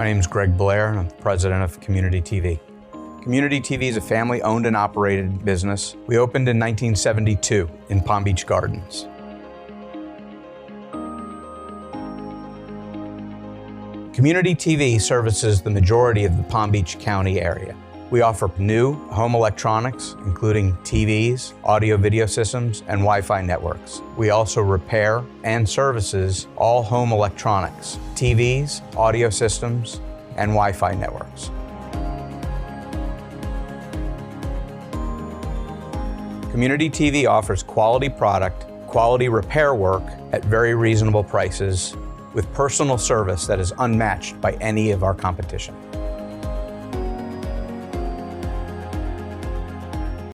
My name is Greg Blair, and I'm the president of Community TV. Community TV is a family-owned and operated business. We opened in 1972 in Palm Beach Gardens. Community TV services the majority of the Palm Beach County area. We offer new home electronics, including TVs, audio-video systems, and Wi-Fi networks. We also repair and services all home electronics, TVs, audio systems, and Wi-Fi networks. Community TV offers quality product, quality repair work at very reasonable prices, with personal service that is unmatched by any of our competition.